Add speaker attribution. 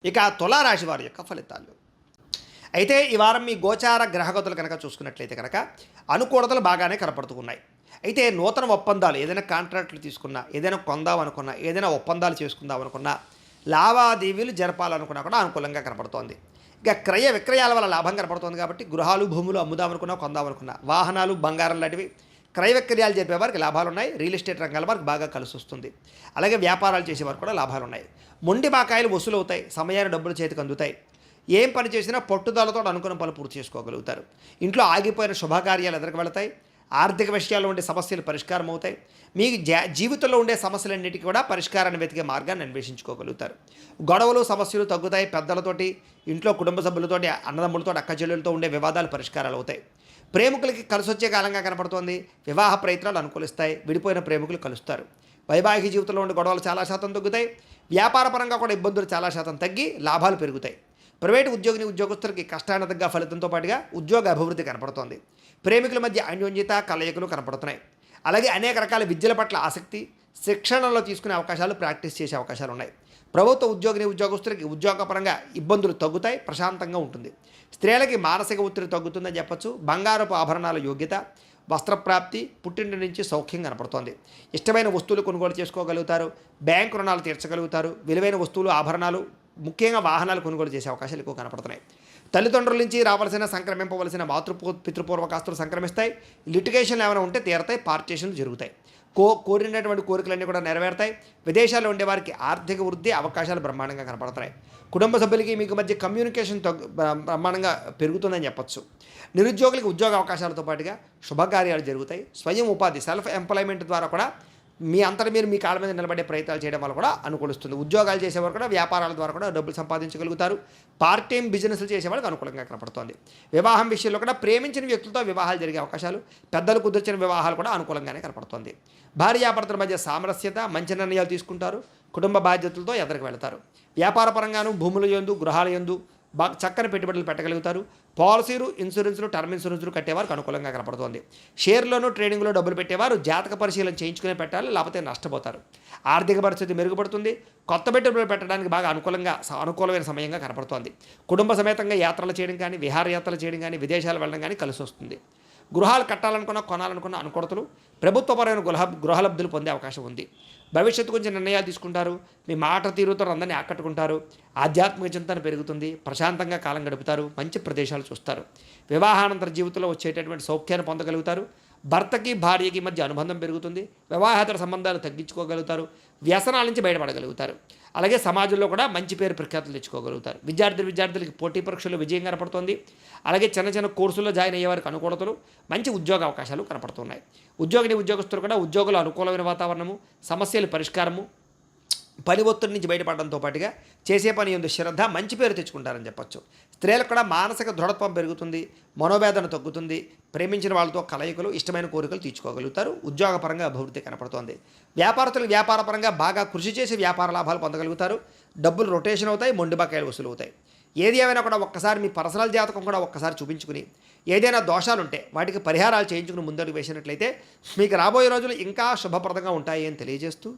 Speaker 1: ఇక తులారాశి వారి యొక్క ఫలితాలు. అయితే ఈ వారం మీ గోచార గ్రహగతులు కనుక చూసుకున్నట్లయితే కనుక అనుకూలతలు బాగానే కనపడుతూ ఉన్నాయి. అయితే నూతన ఒప్పందాలు ఏదైనా కాంట్రాక్టులు తీసుకున్నా, ఏదైనా కొందాం అనుకున్నా, ఏదైనా ఒప్పందాలు చేసుకుందాం అనుకున్నా, లావాదేవీలు జరపాలనుకున్నా కూడా అనుకూలంగా కనపడుతోంది. ఇక క్రయ విక్రయాల వల్ల లాభం కనపడుతోంది కాబట్టి గృహాలు, భూములు అమ్ముదామనుకున్నా, కొందామనుకున్నా, వాహనాలు, బంగారం లాంటివి క్రయ విక్రయాలు జరిపే వారికి లాభాలు ఉన్నాయి. రియల్ ఎస్టేట్ రంగాల వారికి బాగా కలిసి వస్తుంది. అలాగే వ్యాపారాలు చేసేవారు కూడా లాభాలు ఉన్నాయి. మొండి బాకాయలు వసూలు అవుతాయి. సమయాన్ని డబ్బులు చేతికి అందుతాయి. ఏం పని చేసినా పట్టుదలతో అనుకున్న పనులు పూర్తి చేసుకోగలుగుతారు. ఇంట్లో ఆగిపోయిన శుభకార్యాలు ఎదురుకు వెళతాయి. ఆర్థిక విషయాల్లో ఉండే సమస్యలు పరిష్కారం అవుతాయి. మీకు జీవితంలో ఉండే సమస్యలన్నిటికీ కూడా పరిష్కారాన్ని వెతికే మార్గాన్ని అన్వేషించుకోగలుగుతారు. గొడవలు, సమస్యలు తగ్గుతాయి. పెద్దలతోటి, ఇంట్లో కుటుంబ సభ్యులతోటి, అన్నదమ్ములతో, అక్క చెల్లెలతో ఉండే వివాదాలు పరిష్కారాలు అవుతాయి. ప్రేమికులకి కలిసి వచ్చే కాలంగా కనపడుతోంది. వివాహ ప్రయత్నాలు అనుకూలిస్తాయి. విడిపోయిన ప్రేమికులు కలుస్తారు. వైవాహిక జీవితంలో ఉండే గొడవలు చాలా శాతం తగ్గుతాయి. వ్యాపారపరంగా కూడా ఇబ్బందులు చాలా శాతం తగ్గి లాభాలు పెరుగుతాయి. ప్రైవేటు ఉద్యోగస్తులకి కష్టానికి తగ్గ ఫలితంతో పాటుగా ఉద్యోగ అభివృద్ధి కనపడుతోంది. ప్రేమికుల మధ్య అన్యోన్యత, కలయికలు కనపడుతున్నాయి. అలాగే అనేక రకాల విద్యల పట్ల ఆసక్తి, శిక్షణలో తీసుకునే అవకాశాలు, ప్రాక్టీస్ చేసే అవకాశాలు ఉన్నాయి. ప్రభుత్వ ఉద్యోగస్తులకి ఉద్యోగపరంగా ఇబ్బందులు తగ్గుతాయి. ప్రశాంతంగా ఉంటుంది. స్త్రీలకి మానసిక ఒత్తిడి తగ్గుతుందని చెప్పచ్చు. బంగారపు ఆభరణాల యోగ్యత, వస్త్రప్రాప్తి, పుట్టింటి నుంచి సౌఖ్యం కనపడుతోంది. ఇష్టమైన వస్తువులు కొనుగోలు చేసుకోగలుగుతారు. బ్యాంకు రుణాలు తీర్చగలుగుతారు. విలువైన వస్తువులు, ఆభరణాలు, ముఖ్యంగా వాహనాలు కొనుగోలు చేసే అవకాశాలు ఎక్కువ కనపడుతున్నాయి. తల్లిదండ్రుల నుంచి రావాల్సిన, సంక్రమింపవలసిన పితృపూర్వకాస్తులు సంక్రమిస్తాయి. లిటిగేషన్లు ఏమైనా ఉంటే తీరతాయి. పార్టీషన్లు జరుగుతాయి. కోరినటువంటి కోరికలన్నీ కూడా నెరవేరుతాయి. విదేశాల్లో ఉండేవారికి ఆర్థిక వృద్ధి అవకాశాలు బ్రహ్మాండంగా కనపడుతున్నాయి. కుటుంబ సభ్యులకి మీకు మధ్య కమ్యూనికేషన్ బ్రహ్మాండంగా పెరుగుతుందని చెప్పచ్చు. నిరుద్యోగులకి ఉద్యోగ అవకాశాలతో పాటుగా శుభకార్యాలు జరుగుతాయి. స్వయం ఉపాధి, సెల్ఫ్ ఎంప్లాయ్మెంట్ ద్వారా కూడా మీ అంతటా మీరు మీ కాళ్ళ మీద నిలబడే ప్రయత్నాలు చేయడం వల్ల కూడా అనుకూలిస్తుంది. ఉద్యోగాలు చేసేవారు కూడా వ్యాపారాల ద్వారా కూడా డబ్బులు సంపాదించగలుగుతారు. పార్ట్ టైం బిజినెస్లు చేసేవాళ్ళకి అనుకూలంగా కనపడుతుంది. వివాహం విషయంలో కూడా ప్రేమించిన వ్యక్తులతో వివాహాలు జరిగే అవకాశాలు, పెద్దలు కుదిర్చిన వివాహాలు కూడా అనుకూలంగానే కనపడుతుంది. భార్యాభర్తల మధ్య సామరస్యత, మంచి నిర్ణయాలు తీసుకుంటారు. కుటుంబ బాధ్యతలతో ఎదరికి వెళతారు. వ్యాపార పరంగాను భూముల యందు, గృహాల యందు బాగా చక్కని పెట్టుబడులు పెట్టగలుగుతారు. పాలసీలు, ఇన్సూరెన్సులు, టర్మ్ ఇన్సూరెన్సులు కట్టేవారికి అనుకూలంగా కనపడుతోంది. షేర్లోను, ట్రేడింగ్లో డబ్బులు పెట్టేవారు జాతక పరిశీలన చేయించుకునే పెట్టాలి, లేకపోతే నష్టపోతారు. ఆర్థిక పరిస్థితి మెరుగుపడుతుంది. కొత్త పెట్టుబడులు పెట్టడానికి బాగా అనుకూలమైన సమయంగా కనపడుతోంది. కుటుంబ సమేతంగా యాత్రలు చేయడం కానీ, విహారయాత్రలు చేయడం కానీ, విదేశాలు వెళ్ళడం కానీ కలిసి వస్తుంది. గృహాలు కట్టాలనుకున్న, కొనాలనుకున్న అనుకూలతలు, ప్రభుత్వపరమైన గృహలబ్ధులు పొందే అవకాశం ఉంది. భవిష్యత్తు గురించి నిర్ణయాలు తీసుకుంటారు. మీ మాట తీరుతో అందరినీ ఆకట్టుకుంటారు. ఆధ్యాత్మిక చింతన పెరుగుతుంది. ప్రశాంతంగా కాలం గడుపుతారు. మంచి ప్రదేశాలు చూస్తారు. వివాహానంతర జీవితంలో వచ్చేటటువంటి సౌఖ్యాన్ని పొందగలుగుతారు. భర్తకి, భార్యకి మధ్య అనుబంధం పెరుగుతుంది. వివాహేతర సంబంధాలు తగ్గించుకోగలుగుతారు. వ్యసనాల నుంచి బయటపడగలుగుతారు. అలాగే సమాజంలో కూడా మంచి పేరు ప్రఖ్యాతులు తెచ్చుకోగలుగుతారు. విద్యార్థులకి పోటీ పరీక్షల్లో విజయం కనపడుతుంది. అలాగే చిన్న కోర్సుల్లో జాయిన్ అయ్యే వారికి అనుకూలతలు, మంచి ఉద్యోగ అవకాశాలు కనపడుతున్నాయి. ఉద్యోగస్తులు కూడా ఉద్యోగులు అనుకూలమైన వాతావరణము, సమస్యల పరిష్కారము, పని ఒత్తిడి నుంచి బయటపడడంతో పాటుగా చేసే పని ఎందు శ్రద్ధ, మంచి పేరు తెచ్చుకుంటారని చెప్పచ్చు. స్త్రీలకు కూడా మానసిక దృఢత్వం పెరుగుతుంది. మనోవేదన తగ్గుతుంది. ప్రేమించిన వాళ్ళతో కలయికలు, ఇష్టమైన కోరికలు తీర్చుకోగలుగుతారు. ఉద్యోగపరంగా అభివృద్ధి కనపడుతోంది. వ్యాపారస్తులు వ్యాపారపరంగా బాగా కృషి చేసి వ్యాపార లాభాలు పొందగలుగుతారు. డబ్బులు రొటేషన్ అవుతాయి. మొండి బకాయిలు వసూలు అవుతాయి. ఏది ఏమైనా కూడా ఒక్కసారి మీ పర్సనల్ జాతకం కూడా ఒక్కసారి చూపించుకుని, ఏదైనా దోషాలు ఉంటే వాటికి పరిహారాలు చేయించుకుని ముందడుగు వేసినట్లయితే మీకు రాబోయే రోజులు ఇంకా శుభప్రదంగా ఉంటాయి అని తెలియజేస్తూ